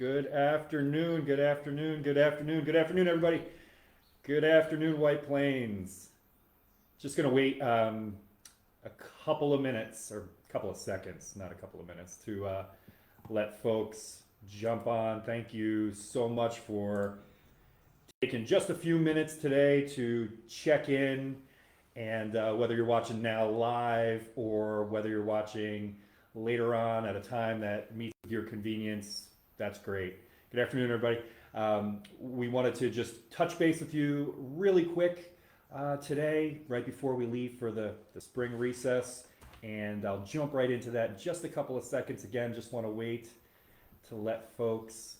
Good afternoon, good afternoon, good afternoon, good afternoon, everybody. Good afternoon, White Plains. Just gonna wait a couple of minutes or a couple of seconds, not a couple of minutes, to let folks jump on. Thank you so much for taking just a few minutes today to check in. And whether you're watching now live or whether you're watching later on at a time that meets with your convenience, that's great. Good afternoon, everybody. We wanted to just touch base with you really quick today, right before we leave for the spring recess. And I'll jump right into that in just a couple of seconds. Again, just want to wait to let folks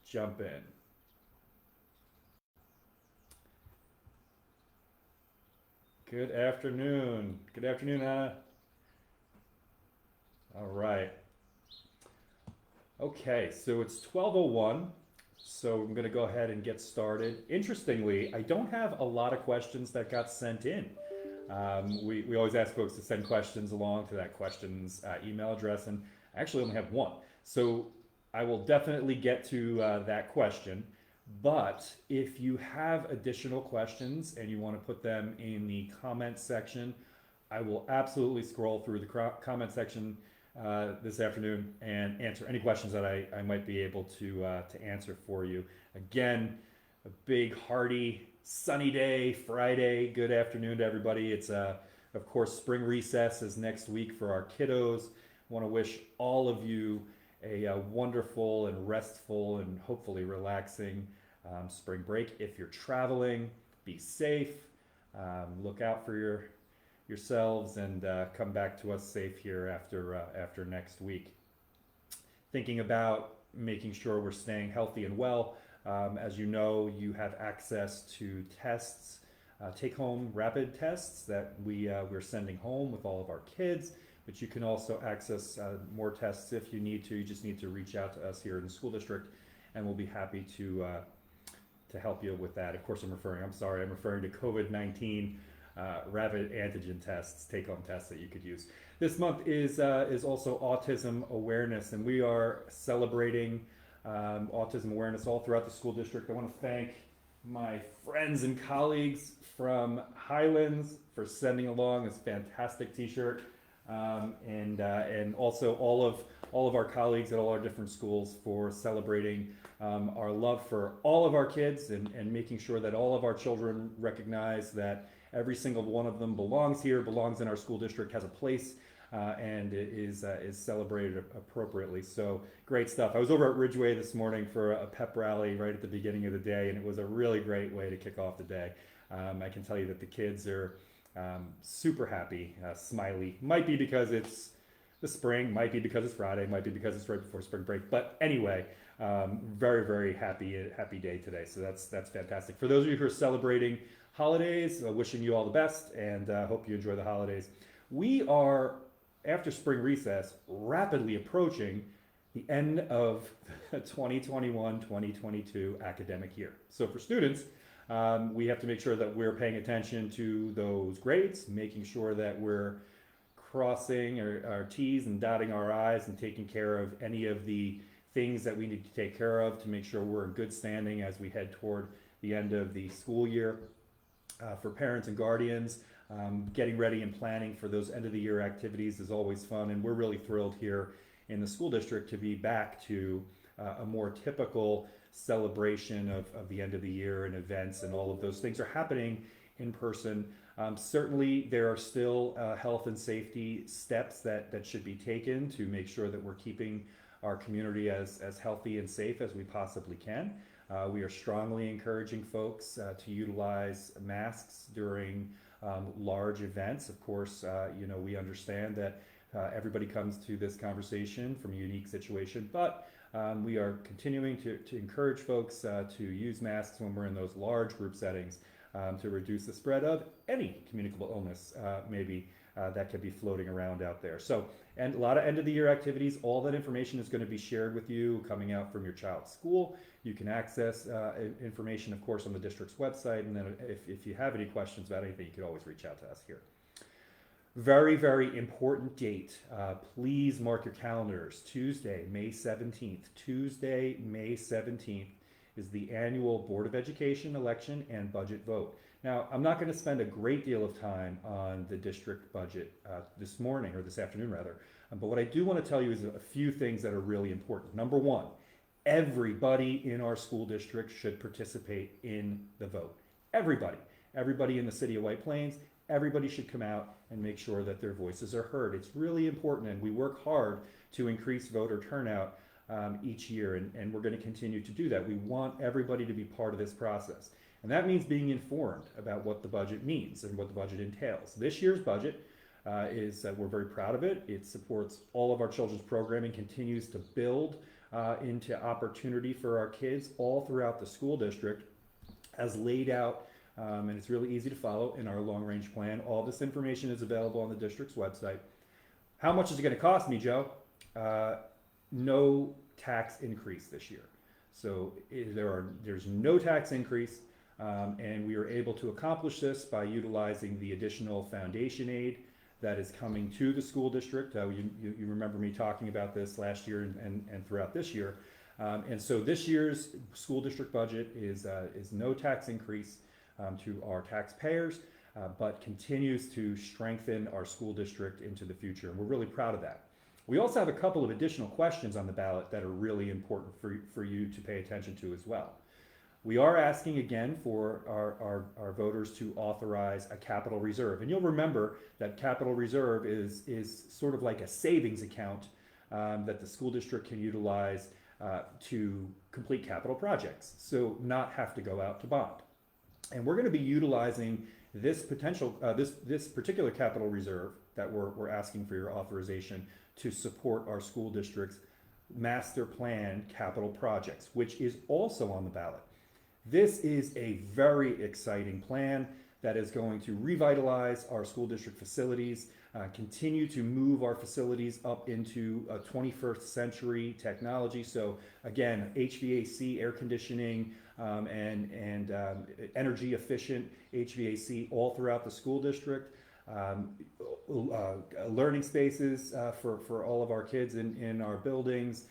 jump in. Good afternoon. Good afternoon, Anna. All right. Okay, so it's 12:01. So I'm going to go ahead and get started. Interestingly, I don't have a lot of questions that got sent in. We always ask folks to send questions along to that questions email address, and I actually only have one. So I will definitely get to that question. But if you have additional questions and you want to put them in the comment section, I will absolutely scroll through the comment section this afternoon and answer any questions that I might be able to answer for you. Again, a big, hearty, sunny day, Friday. Good afternoon to everybody. It's, of course, spring recess is next week for our kiddos. I want to wish all of you a wonderful and restful and hopefully relaxing spring break. If you're traveling, be safe. Look out for yourselves and come back to us safe here after next week. Thinking about making sure we're staying healthy and well. As you know, you have access to tests, take-home rapid tests that we're sending home with all of our kids. But you can also access more tests if you need to. You just need to reach out to us here in the school district, and we'll be happy to help you with that. Of course, I'm referring to COVID-19 rapid antigen tests, take-home tests that you could use. This month is also Autism Awareness, and we are celebrating autism awareness all throughout the school district. I want to thank my friends and colleagues from Highlands for sending along this fantastic T-shirt, and also all of our colleagues at all our different schools for celebrating our love for all of our kids and making sure that all of our children recognize that every single one of them belongs here, belongs in our school district, has a place, and is celebrated appropriately. So great stuff. I was over at Ridgeway this morning for a pep rally right at the beginning of the day, and it was a really great way to kick off the day. I can tell you that the kids are super happy, smiley. Might be because it's the spring, might be because it's Friday, might be because it's right before spring break. But anyway, very, very happy day today. So that's fantastic. For those of you who are celebrating holidays, wishing you all the best, and hope you enjoy the holidays. We are, after spring recess, rapidly approaching the end of the 2021-2022 academic year. So for students, we have to make sure that we're paying attention to those grades, making sure that we're crossing our T's and dotting our I's and taking care of any of the things that we need to take care of to make sure we're in good standing as we head toward the end of the school year. For parents and guardians, getting ready and planning for those end of the year activities is always fun, and we're really thrilled here in the school district to be back to a more typical celebration of the end of the year and events, and all of those things are happening in person. Certainly there are still health and safety steps that should be taken to make sure that we're keeping our community as healthy and safe as we possibly can. We are strongly encouraging folks to utilize masks during large events. Of course, we understand that everybody comes to this conversation from a unique situation, but we are continuing to encourage folks to use masks when we're in those large group settings to reduce the spread of any communicable illness maybe that could be floating around out there. So, and a lot of end of the year activities, all that information is going to be shared with you coming out from your child's school. You can access information, of course, on the district's website. And then if you have any questions about anything, you can always reach out to us here. Very, very important date. Please mark your calendars. Tuesday, May 17th. Tuesday, May 17th is the annual Board of Education election and budget vote. Now, I'm not going to spend a great deal of time on the district budget this morning, or this afternoon rather, but what I do want to tell you is a few things that are really important. Number one, everybody in our school district should participate in the vote. Everybody. Everybody in the city of White Plains, everybody should come out and make sure that their voices are heard. It's really important, and we work hard to increase voter turnout each year, and we're going to continue to do that. We want everybody to be part of this process. And that means being informed about what the budget means and what the budget entails. This year's budget we're very proud of it. It supports all of our children's programming, continues to build into opportunity for our kids all throughout the school district as laid out, and it's really easy to follow in our long-range plan. All this information is available on the district's website. How much is it going to cost me, Joe? No tax increase this year. So there's no tax increase, and we are able to accomplish this by utilizing the additional foundation aid that is coming to the school district. You remember me talking about this last year and throughout this year. And so this year's school district budget is no tax increase to our taxpayers, but continues to strengthen our school district into the future. And we're really proud of that. We also have a couple of additional questions on the ballot that are really important for you to pay attention to as well. We are asking again for our voters to authorize a capital reserve. And you'll remember that capital reserve is sort of like a savings account that the school district can utilize to complete capital projects, so not have to go out to bond. And we're going to be utilizing this particular capital reserve that we're asking for your authorization to support our school district's master plan capital projects, which is also on the ballot. This is a very exciting plan that is going to revitalize our school district facilities, continue to move our facilities up into 21st century technology. So again, HVAC, air conditioning, and energy efficient HVAC all throughout the school district. Learning spaces for all of our kids in our buildings.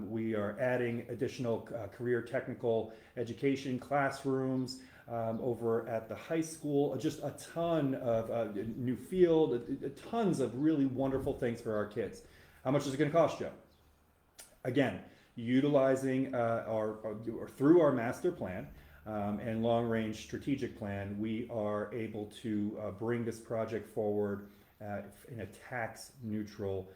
We are adding additional career technical education classrooms over at the high school, just a ton of new field, tons of really wonderful things for our kids. How much is it going to cost, Joe? Again, utilizing through our master plan and long-range strategic plan, we are able to bring this project forward in a tax-neutral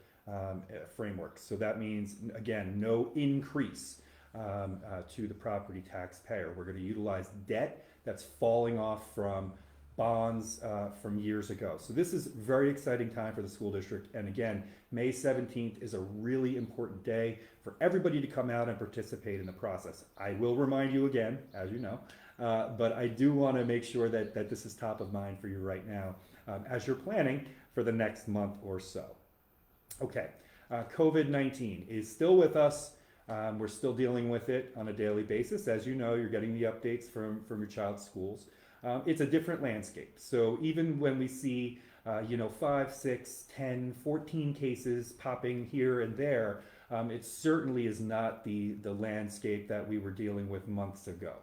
framework. So that means, again, no increase to the property taxpayer. We're going to utilize debt that's falling off from bonds from years ago. So this is a very exciting time for the school district. And again, May 17th is a really important day for everybody to come out and participate in the process. I will remind you again, as you know, but I do want to make sure that this is top of mind for you right now as you're planning for the next month or so. Okay, COVID-19 is still with us. We're still dealing with it on a daily basis. As you know, you're getting the updates from your child's schools. It's a different landscape. So even when we see 5, 6, 10, 14 cases popping here and there, it certainly is not the landscape that we were dealing with months ago.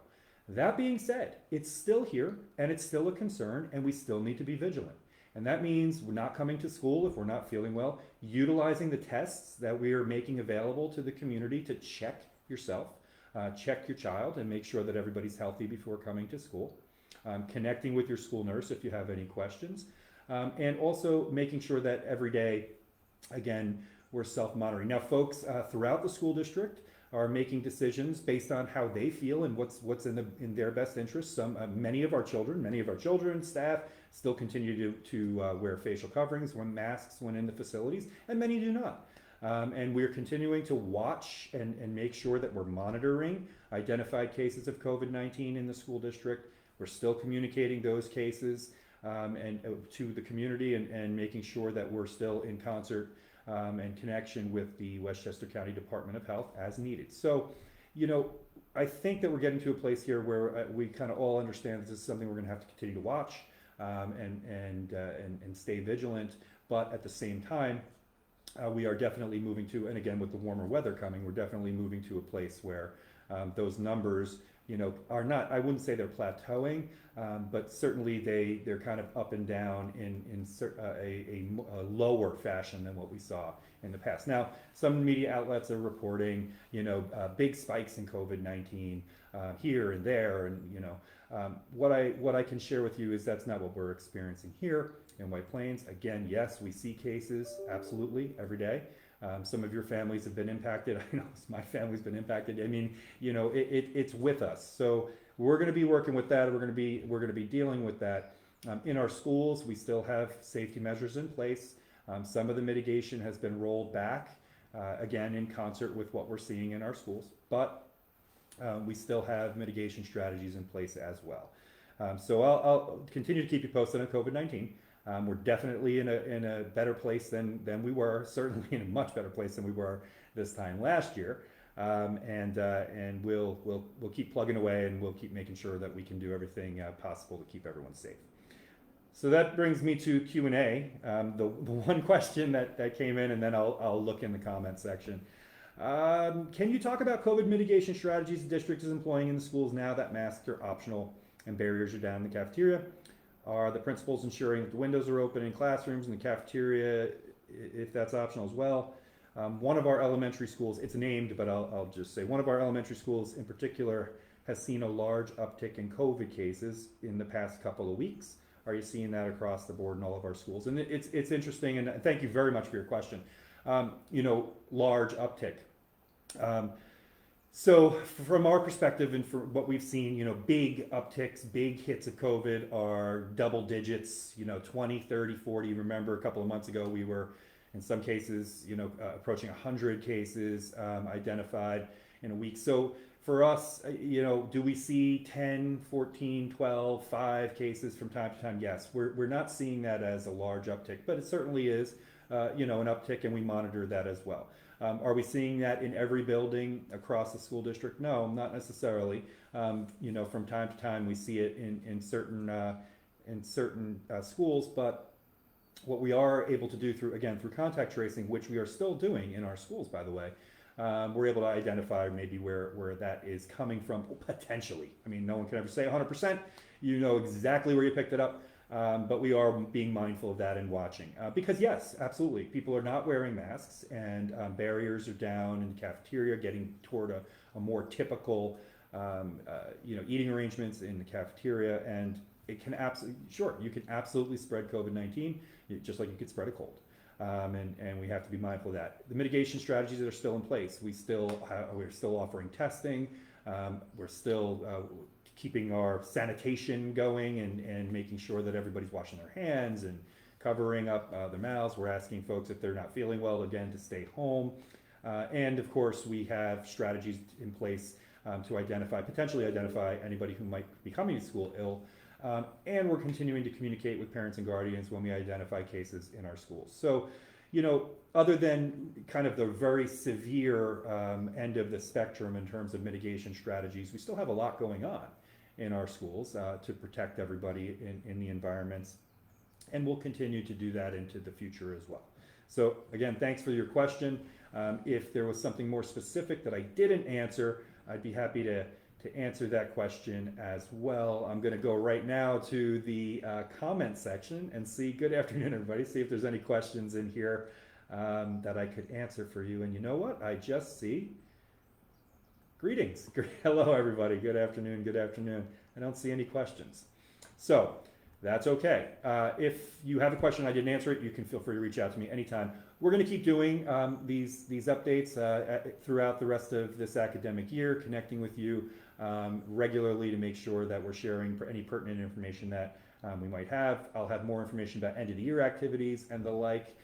That being said, it's still here and it's still a concern, and we still need to be vigilant. And that means we're not coming to school if we're not feeling well, utilizing the tests that we are making available to the community to check yourself, check your child, and make sure that everybody's healthy before coming to school. Connecting with your school nurse if you have any questions, and also making sure that every day, again, we're self-monitoring. Now, folks throughout the school district are making decisions based on how they feel and what's in their best interest. Many of our children, staff, still continue to wear facial coverings, masks when in the facilities, and many do not. And we're continuing to watch and make sure that we're monitoring identified cases of COVID-19 in the school district. We're still communicating those cases and to the community and making sure that we're still in concert and connection with the Westchester County Department of Health as needed. So, I think that we're getting to a place here where we kind of all understand this is something we're going to have to continue to watch. and stay vigilant. But at the same time, we are definitely moving to, and again with the warmer weather coming, we're definitely moving to a place where those numbers, are not, I wouldn't say they're plateauing, but certainly they're kind of up and down in a lower fashion than what we saw in the past. Now, some media outlets are reporting, big spikes in COVID-19 here and there, and what I can share with you is that's not what we're experiencing here in White Plains. Again, yes, we see cases absolutely every day. Some of your families have been impacted. I know my family's been impacted. I mean, it's with us. So we're going to be working with that. We're going to be dealing with that. In our schools, we still have safety measures in place. Some of the mitigation has been rolled back, again, in concert with what we're seeing in our schools. But we still have mitigation strategies in place as well. So I'll continue to keep you posted on COVID-19. We're definitely in a better place than we were, certainly in a much better place than we were this time last year. And we'll keep plugging away, and we'll keep making sure that we can do everything possible to keep everyone safe. So that brings me to Q&A. The one question that came in, and then I'll look in the comment section. Can you talk about COVID mitigation strategies the district is employing in the schools now that masks are optional and barriers are down in the cafeteria? Are the principals ensuring that the windows are open in classrooms and the cafeteria, if that's optional as well? One of our elementary schools, it's named, but I'll just say one of our elementary schools in particular has seen a large uptick in COVID cases in the past couple of weeks. Are you seeing that across the board in all of our schools? And it's interesting, and thank you very much for your question. Large uptick. So from our perspective and from what we've seen, big upticks, big hits of COVID are double digits, 20, 30, 40. Remember a couple of months ago, we were in some cases, approaching 100 cases identified in a week. So for us, do we see 10, 14, 12, 5 cases from time to time? Yes, we're not seeing that as a large uptick, but it certainly is, an uptick, and we monitor that as well. Are we seeing that in every building across the school district? No, not necessarily. From time to time we see it in certain schools, but what we are able to do through contact tracing, which we are still doing in our schools, by the way, we're able to identify maybe where that is coming from potentially. I mean, no one can ever say 100%. You know exactly where you picked it up. But we are being mindful of that and watching. Because yes, absolutely, people are not wearing masks, and barriers are down in the cafeteria, getting toward a more typical, eating arrangements in the cafeteria. And it can you can absolutely spread COVID-19, just like you could spread a cold. And we have to be mindful of that. The mitigation strategies that are still in place, we're still offering testing. We're still keeping our sanitation going and making sure that everybody's washing their hands and covering up their mouths. We're asking folks if they're not feeling well, again, to stay home. And of course, we have strategies in place to potentially identify anybody who might be coming to school ill. And we're continuing to communicate with parents and guardians when we identify cases in our schools. So, other than kind of the very severe end of the spectrum in terms of mitigation strategies, we still have a lot going on in our schools to protect everybody in the environments, and we'll continue to do that into the future as well. So again, thanks for your question. If there was something more specific that I didn't answer, I'd be happy to answer that question as well. I'm going to go right now to the comment section and see, good afternoon everybody, see if there's any questions in here that I could answer for you. And you know what, I just see greetings. Hello, everybody. Good afternoon. Good afternoon. I don't see any questions. So that's okay. If you have a question I didn't answer it, you can feel free to reach out to me anytime. We're going to keep doing these updates throughout the rest of this academic year, connecting with you regularly to make sure that we're sharing any pertinent information that we might have. I'll have more information about end of the year activities and the like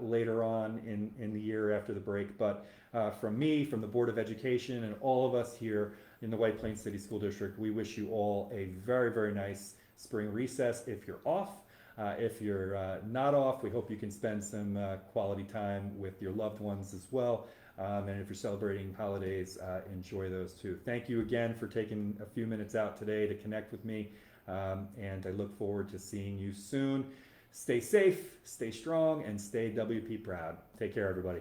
later on in the year after the break. But from me, from the Board of Education, and all of us here in the White Plains City School District, we wish you all a very, very nice spring recess if you're off. If you're not off, we hope you can spend some quality time with your loved ones as well. And if you're celebrating holidays, enjoy those too. Thank you again for taking a few minutes out today to connect with me. And I look forward to seeing you soon. Stay safe, stay strong, and stay WP proud. Take care, everybody.